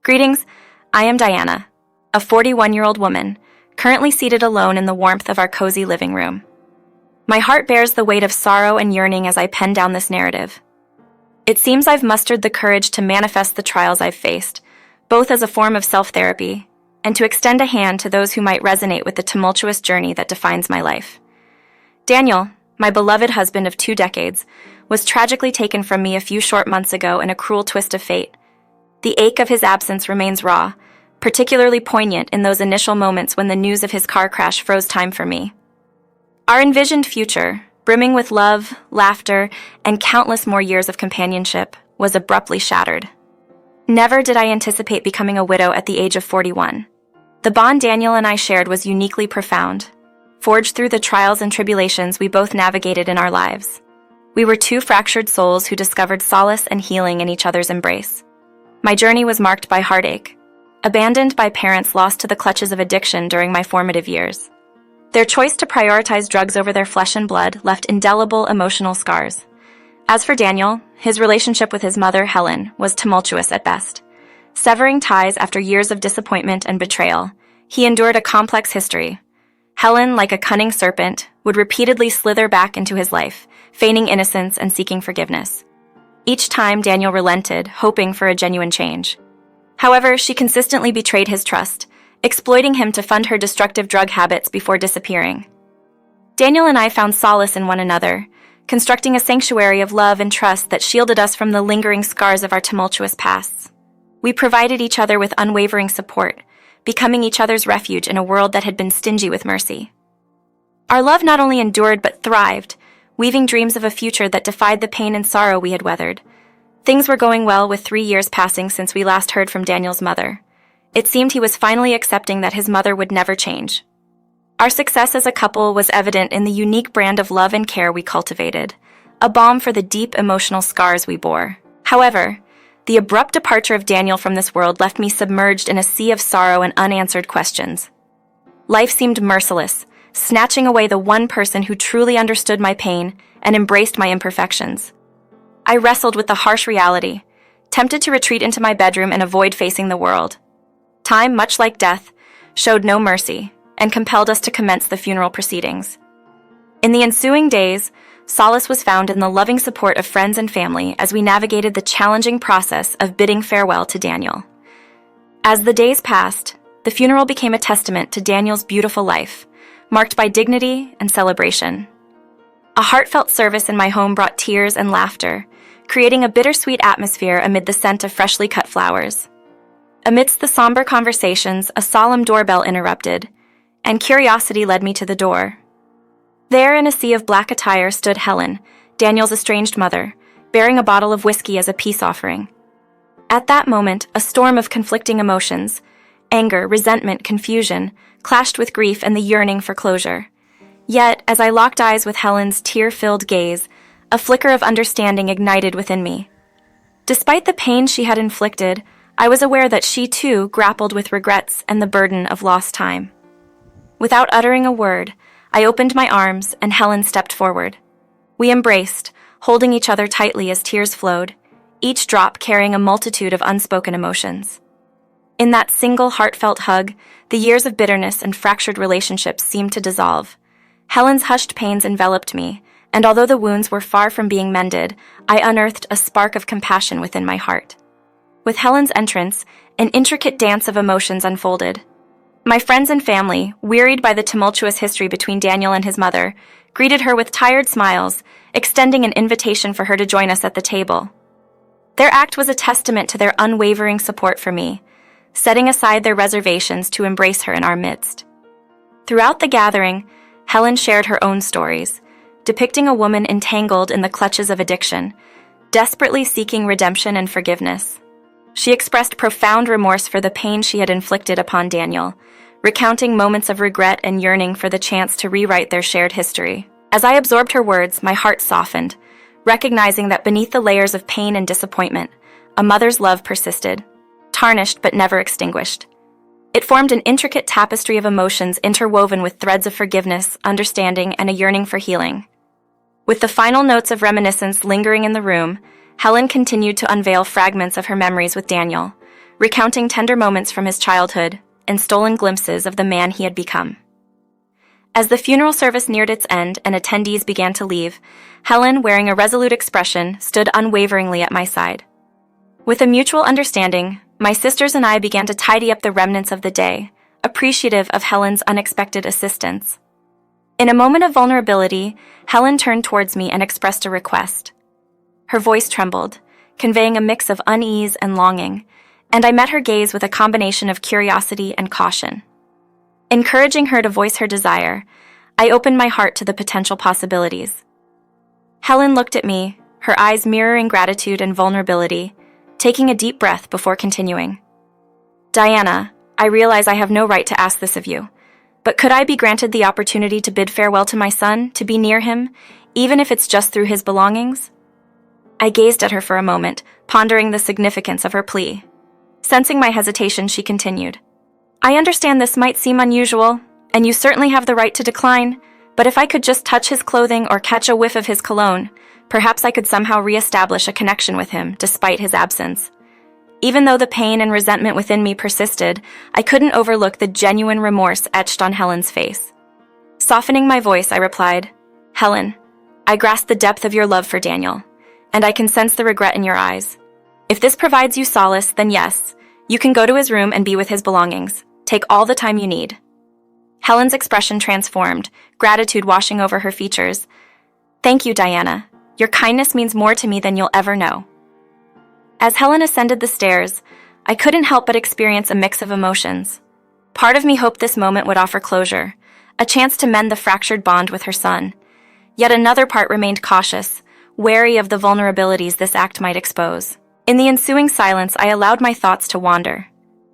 Greetings, I am Diana, a 41-year-old woman, currently seated alone in the warmth of our cozy living room. My heart bears the weight of sorrow and yearning as I pen down this narrative. It seems I've mustered the courage to manifest the trials I've faced, both as a form of self-therapy and to extend a hand to those who might resonate with the tumultuous journey that defines my life. Daniel, my beloved husband of 2 decades, was tragically taken from me a few short months ago in a cruel twist of fate. The ache of his absence remains raw, particularly poignant in those initial moments when the news of his car crash froze time for me. Our envisioned future, brimming with love, laughter, and countless more years of companionship, was abruptly shattered. Never did I anticipate becoming a widow at the age of 41. The bond Daniel and I shared was uniquely profound, forged through the trials and tribulations we both navigated in our lives. We were 2 fractured souls who discovered solace and healing in each other's embrace. My journey was marked by heartache, abandoned by parents lost to the clutches of addiction during my formative years. Their choice to prioritize drugs over their flesh and blood left indelible emotional scars. As for Daniel, his relationship with his mother, Helen, was tumultuous at best. Severing ties after years of disappointment and betrayal, he endured a complex history. Helen, like a cunning serpent, would repeatedly slither back into his life, feigning innocence and seeking forgiveness. Each time, Daniel relented, hoping for a genuine change. However, she consistently betrayed his trust, exploiting him to fund her destructive drug habits before disappearing. Daniel and I found solace in one another, constructing a sanctuary of love and trust that shielded us from the lingering scars of our tumultuous pasts. We provided each other with unwavering support, becoming each other's refuge in a world that had been stingy with mercy. Our love not only endured but thrived, weaving dreams of a future that defied the pain and sorrow we had weathered. Things were going well with 3 years passing since we last heard from Daniel's mother. It seemed he was finally accepting that his mother would never change. Our success as a couple was evident in the unique brand of love and care we cultivated, a balm for the deep emotional scars we bore. However, the abrupt departure of Daniel from this world left me submerged in a sea of sorrow and unanswered questions. Life seemed merciless, snatching away the one person who truly understood my pain and embraced my imperfections. I wrestled with the harsh reality, tempted to retreat into my bedroom and avoid facing the world. Time, much like death, showed no mercy and compelled us to commence the funeral proceedings. In the ensuing days, solace was found in the loving support of friends and family as we navigated the challenging process of bidding farewell to Daniel. As the days passed, the funeral became a testament to Daniel's beautiful life, marked by dignity and celebration. A heartfelt service in my home brought tears and laughter, creating a bittersweet atmosphere amid the scent of freshly cut flowers. Amidst the somber conversations, a solemn doorbell interrupted, and curiosity led me to the door. There, in a sea of black attire, stood Helen, Daniel's estranged mother, bearing a bottle of whiskey as a peace offering. At that moment, a storm of conflicting emotions, anger, resentment, confusion, clashed with grief and the yearning for closure. Yet, as I locked eyes with Helen's tear-filled gaze, a flicker of understanding ignited within me. Despite the pain she had inflicted, I was aware that she too grappled with regrets and the burden of lost time. Without uttering a word, I opened my arms and Helen stepped forward. We embraced, holding each other tightly as tears flowed, each drop carrying a multitude of unspoken emotions. In that single heartfelt hug, the years of bitterness and fractured relationships seemed to dissolve. Helen's hushed pains enveloped me, and although the wounds were far from being mended, I unearthed a spark of compassion within my heart. With Helen's entrance, an intricate dance of emotions unfolded. My friends and family, wearied by the tumultuous history between Daniel and his mother, greeted her with tired smiles, extending an invitation for her to join us at the table. Their act was a testament to their unwavering support for me, setting aside their reservations to embrace her in our midst. Throughout the gathering, Helen shared her own stories, depicting a woman entangled in the clutches of addiction, desperately seeking redemption and forgiveness. She expressed profound remorse for the pain she had inflicted upon Daniel, recounting moments of regret and yearning for the chance to rewrite their shared history. As I absorbed her words, my heart softened, recognizing that beneath the layers of pain and disappointment, a mother's love persisted, tarnished but never extinguished. It formed an intricate tapestry of emotions interwoven with threads of forgiveness, understanding, and a yearning for healing. With the final notes of reminiscence lingering in the room, Helen continued to unveil fragments of her memories with Daniel, recounting tender moments from his childhood and stolen glimpses of the man he had become. As the funeral service neared its end and attendees began to leave, Helen, wearing a resolute expression, stood unwaveringly at my side. With a mutual understanding, my sisters and I began to tidy up the remnants of the day, appreciative of Helen's unexpected assistance. In a moment of vulnerability, Helen turned towards me and expressed a request. Her voice trembled, conveying a mix of unease and longing, and I met her gaze with a combination of curiosity and caution. Encouraging her to voice her desire, I opened my heart to the potential possibilities. Helen looked at me, her eyes mirroring gratitude and vulnerability, taking a deep breath before continuing. "Diana, I realize I have no right to ask this of you, but could I be granted the opportunity to bid farewell to my son, to be near him, even if it's just through his belongings?" I gazed at her for a moment, pondering the significance of her plea. Sensing my hesitation, she continued, "I understand this might seem unusual, and you certainly have the right to decline, but if I could just touch his clothing or catch a whiff of his cologne, perhaps I could somehow re-establish a connection with him, despite his absence." Even though the pain and resentment within me persisted, I couldn't overlook the genuine remorse etched on Helen's face. Softening my voice, I replied, "Helen, I grasp the depth of your love for Daniel, and I can sense the regret in your eyes. If this provides you solace, then yes, you can go to his room and be with his belongings. Take all the time you need." Helen's expression transformed, gratitude washing over her features. "Thank you, Diana. Your kindness means more to me than you'll ever know." As Helen ascended the stairs, I couldn't help but experience a mix of emotions. Part of me hoped this moment would offer closure, a chance to mend the fractured bond with her son. Yet another part remained cautious, wary of the vulnerabilities this act might expose. In the ensuing silence, I allowed my thoughts to wander,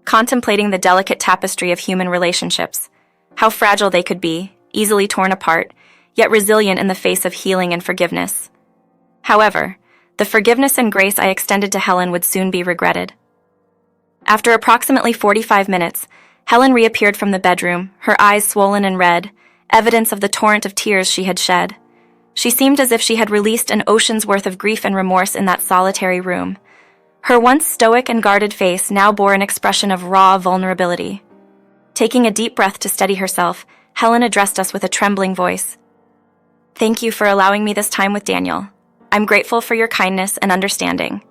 contemplating the delicate tapestry of human relationships, how fragile they could be, easily torn apart, yet resilient in the face of healing and forgiveness. However, the forgiveness and grace I extended to Helen would soon be regretted. After approximately 45 minutes, Helen reappeared from the bedroom, her eyes swollen and red, evidence of the torrent of tears she had shed. She seemed as if she had released an ocean's worth of grief and remorse in that solitary room. Her once stoic and guarded face now bore an expression of raw vulnerability. Taking a deep breath to steady herself, Helen addressed us with a trembling voice. "Thank you for allowing me this time with Daniel. I'm grateful for your kindness and understanding."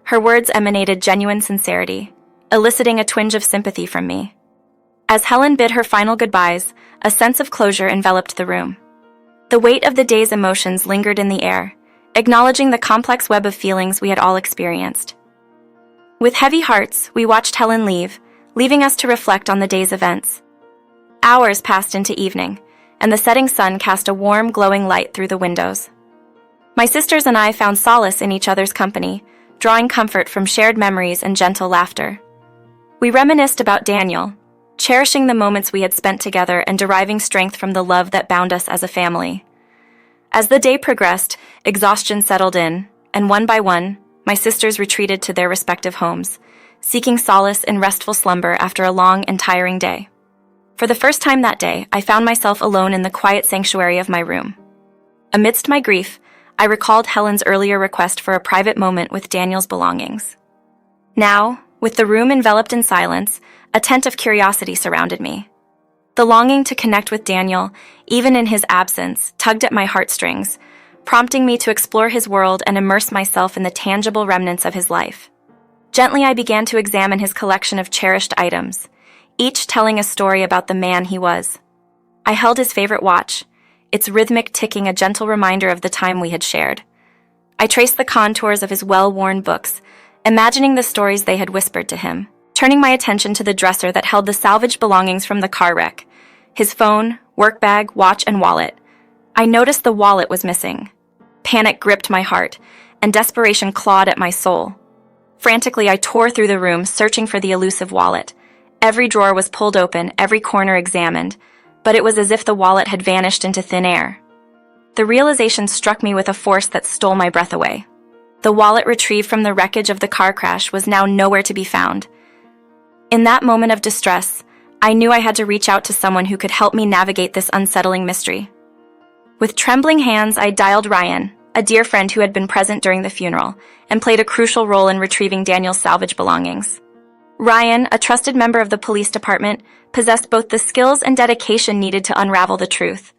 Her words emanated genuine sincerity, eliciting a twinge of sympathy from me. As Helen bid her final goodbyes, a sense of closure enveloped the room. The weight of the day's emotions lingered in the air, acknowledging the complex web of feelings we had all experienced. With heavy hearts, we watched Helen leave, leaving us to reflect on the day's events. Hours passed into evening, and the setting sun cast a warm, glowing light through the windows. My sisters and I found solace in each other's company, drawing comfort from shared memories and gentle laughter. We reminisced about Daniel, cherishing the moments we had spent together and deriving strength from the love that bound us as a family. As the day progressed, exhaustion settled in, and one by one, my sisters retreated to their respective homes, seeking solace in restful slumber after a long and tiring day. For the first time that day, I found myself alone in the quiet sanctuary of my room. Amidst my grief, I recalled Helen's earlier request for a private moment with Daniel's belongings. Now, with the room enveloped in silence, a tent of curiosity surrounded me. The longing to connect with Daniel, even in his absence, tugged at my heartstrings, prompting me to explore his world and immerse myself in the tangible remnants of his life. Gently, I began to examine his collection of cherished items, each telling a story about the man he was. I held his favorite watch, its rhythmic ticking a gentle reminder of the time we had shared. I traced the contours of his well-worn books, imagining the stories they had whispered to him, turning my attention to the dresser that held the salvaged belongings from the car wreck, his phone, work bag, watch, and wallet. I noticed the wallet was missing. Panic gripped my heart, and desperation clawed at my soul. Frantically, I tore through the room, searching for the elusive wallet. Every drawer was pulled open, every corner examined, but it was as if the wallet had vanished into thin air. The realization struck me with a force that stole my breath away. The wallet retrieved from the wreckage of the car crash was now nowhere to be found. In that moment of distress, I knew I had to reach out to someone who could help me navigate this unsettling mystery. With trembling hands, I dialed Ryan, a dear friend who had been present during the funeral, and played a crucial role in retrieving Daniel's salvage belongings. Ryan, a trusted member of the police department, possessed both the skills and dedication needed to unravel the truth.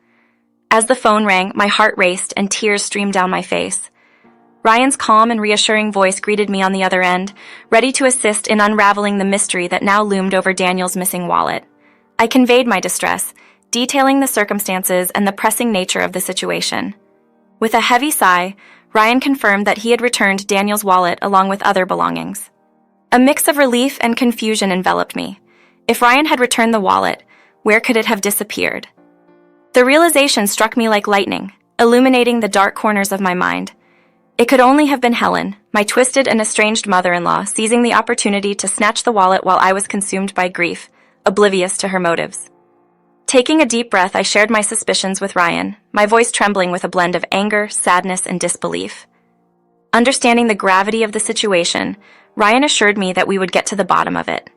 As the phone rang, my heart raced and tears streamed down my face. Ryan's calm and reassuring voice greeted me on the other end, ready to assist in unraveling the mystery that now loomed over Daniel's missing wallet. I conveyed my distress, detailing the circumstances and the pressing nature of the situation. With a heavy sigh, Ryan confirmed that he had returned Daniel's wallet along with other belongings. A mix of relief and confusion enveloped me. If Ryan had returned the wallet, where could it have disappeared? The realization struck me like lightning, illuminating the dark corners of my mind. It could only have been Helen, my twisted and estranged mother-in-law, seizing the opportunity to snatch the wallet while I was consumed by grief, oblivious to her motives. Taking a deep breath, I shared my suspicions with Ryan, my voice trembling with a blend of anger, sadness, and disbelief. Understanding the gravity of the situation, Ryan assured me that we would get to the bottom of it.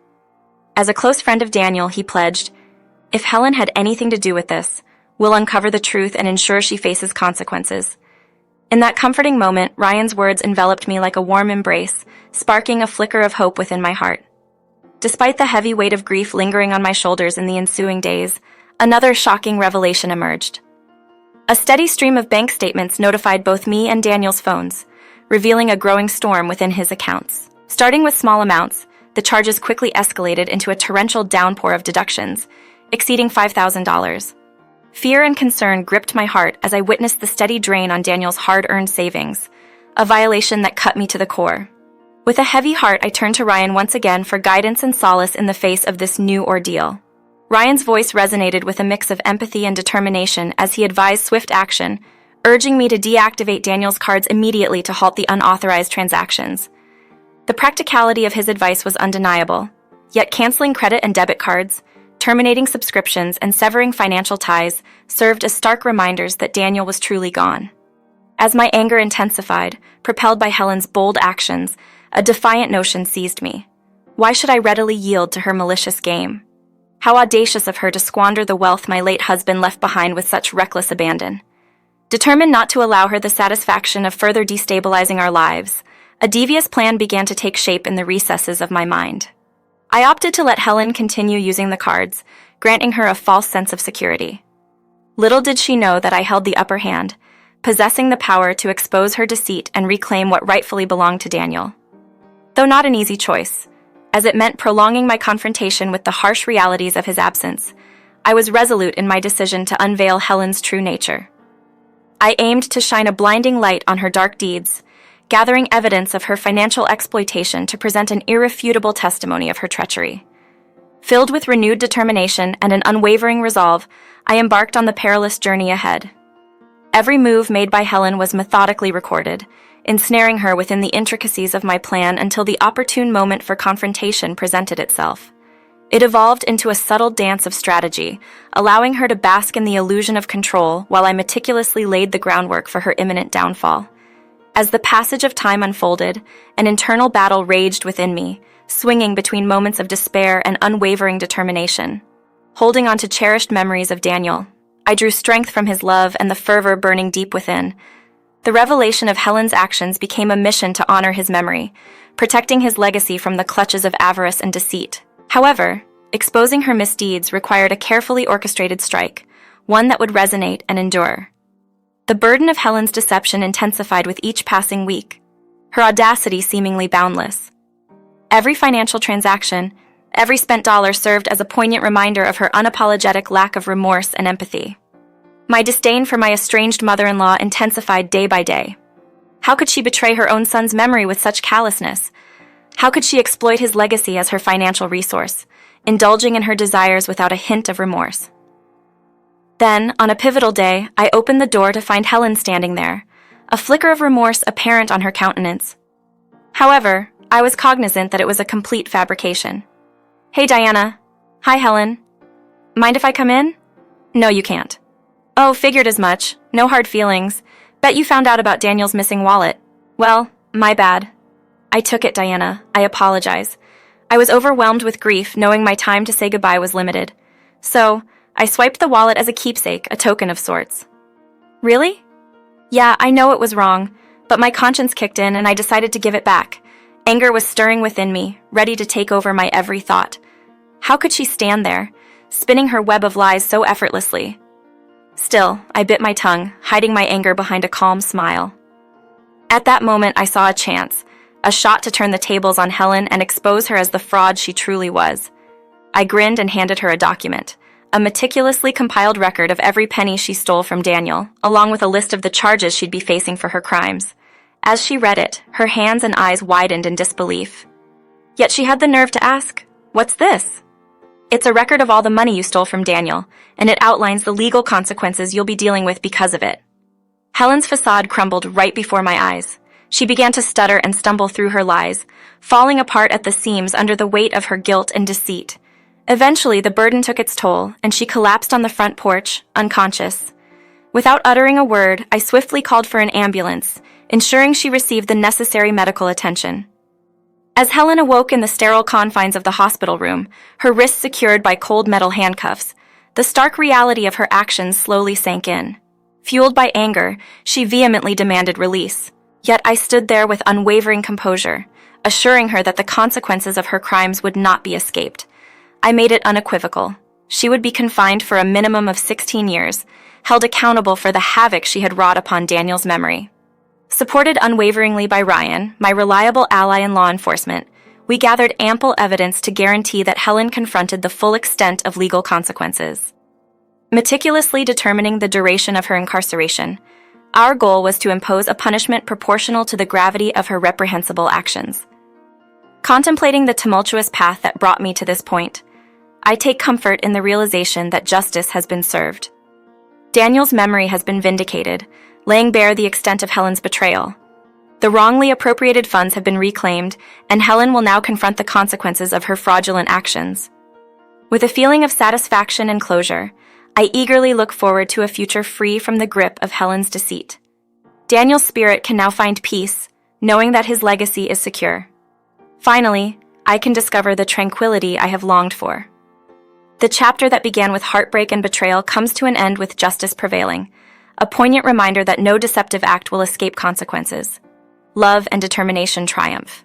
As a close friend of Daniel, he pledged, "If Helen had anything to do with this, we'll uncover the truth and ensure she faces consequences." In that comforting moment, Ryan's words enveloped me like a warm embrace, sparking a flicker of hope within my heart. Despite the heavy weight of grief lingering on my shoulders in the ensuing days, another shocking revelation emerged. A steady stream of bank statements notified both me and Daniel's phones, revealing a growing storm within his accounts. Starting with small amounts, the charges quickly escalated into a torrential downpour of deductions, exceeding $5,000. Fear and concern gripped my heart as I witnessed the steady drain on Daniel's hard-earned savings, a violation that cut me to the core. With a heavy heart, I turned to Ryan once again for guidance and solace in the face of this new ordeal. Ryan's voice resonated with a mix of empathy and determination as he advised swift action, urging me to deactivate Daniel's cards immediately to halt the unauthorized transactions. The practicality of his advice was undeniable, yet canceling credit and debit cards, terminating subscriptions, and severing financial ties served as stark reminders that Daniel was truly gone. As my anger intensified, propelled by Helen's bold actions, a defiant notion seized me. Why should I readily yield to her malicious game? How audacious of her to squander the wealth my late husband left behind with such reckless abandon. Determined not to allow her the satisfaction of further destabilizing our lives, a devious plan began to take shape in the recesses of my mind. I opted to let Helen continue using the cards, granting her a false sense of security. Little did she know that I held the upper hand, possessing the power to expose her deceit and reclaim what rightfully belonged to Daniel. Though not an easy choice, as it meant prolonging my confrontation with the harsh realities of his absence, I was resolute in my decision to unveil Helen's true nature. I aimed to shine a blinding light on her dark deeds, gathering evidence of her financial exploitation to present an irrefutable testimony of her treachery. Filled with renewed determination and an unwavering resolve, I embarked on the perilous journey ahead. Every move made by Helen was methodically recorded, ensnaring her within the intricacies of my plan until the opportune moment for confrontation presented itself. It evolved into a subtle dance of strategy, allowing her to bask in the illusion of control while I meticulously laid the groundwork for her imminent downfall. As the passage of time unfolded, an internal battle raged within me, swinging between moments of despair and unwavering determination. Holding on to cherished memories of Daniel, I drew strength from his love and the fervor burning deep within. The revelation of Helen's actions became a mission to honor his memory, protecting his legacy from the clutches of avarice and deceit. However, exposing her misdeeds required a carefully orchestrated strike, one that would resonate and endure. The burden of Helen's deception intensified with each passing week, her audacity seemingly boundless. Every financial transaction, every spent dollar served as a poignant reminder of her unapologetic lack of remorse and empathy. My disdain for my estranged mother-in-law intensified day by day. How could she betray her own son's memory with such callousness? How could she exploit his legacy as her financial resource, indulging in her desires without a hint of remorse? Then, on a pivotal day, I opened the door to find Helen standing there, a flicker of remorse apparent on her countenance. However, I was cognizant that it was a complete fabrication. "Hey, Diana." "Hi, Helen." "Mind if I come in?" "No, you can't." "Oh, figured as much. No hard feelings. Bet you found out about Daniel's missing wallet." "Well, my bad." "I took it, Diana. I apologize. I was overwhelmed with grief, knowing my time to say goodbye was limited. So, I swiped the wallet as a keepsake, a token of sorts." "Really?" "Yeah, I know it was wrong, but my conscience kicked in and I decided to give it back. Anger was stirring within me, ready to take over my every thought. How could she stand there, spinning her web of lies so effortlessly? Still, I bit my tongue, hiding my anger behind a calm smile. At that moment, I saw a chance, a shot to turn the tables on Helen and expose her as the fraud she truly was. I grinned and handed her a document, a meticulously compiled record of every penny she stole from Daniel, along with a list of the charges she'd be facing for her crimes. As she read it, her hands and eyes widened in disbelief. Yet she had the nerve to ask, "What's this?" "It's a record of all the money you stole from Daniel, and it outlines the legal consequences you'll be dealing with because of it." Helen's facade crumbled right before my eyes. She began to stutter and stumble through her lies, falling apart at the seams under the weight of her guilt and deceit. Eventually, the burden took its toll, and she collapsed on the front porch, unconscious. Without uttering a word, I swiftly called for an ambulance, ensuring she received the necessary medical attention. As Helen awoke in the sterile confines of the hospital room, her wrists secured by cold metal handcuffs, the stark reality of her actions slowly sank in. Fueled by anger, she vehemently demanded release. Yet I stood there with unwavering composure, assuring her that the consequences of her crimes would not be escaped. I made it unequivocal. She would be confined for a minimum of 16 years, held accountable for the havoc she had wrought upon Daniel's memory. Supported unwaveringly by Ryan, my reliable ally in law enforcement, we gathered ample evidence to guarantee that Helen confronted the full extent of legal consequences. Meticulously determining the duration of her incarceration, our goal was to impose a punishment proportional to the gravity of her reprehensible actions. Contemplating the tumultuous path that brought me to this point, I take comfort in the realization that justice has been served. Daniel's memory has been vindicated, laying bare the extent of Helen's betrayal. The wrongly appropriated funds have been reclaimed, and Helen will now confront the consequences of her fraudulent actions. With a feeling of satisfaction and closure, I eagerly look forward to a future free from the grip of Helen's deceit. Daniel's spirit can now find peace, knowing that his legacy is secure. Finally, I can discover the tranquility I have longed for. The chapter that began with heartbreak and betrayal comes to an end with justice prevailing, a poignant reminder that no deceptive act will escape consequences. Love and determination triumph.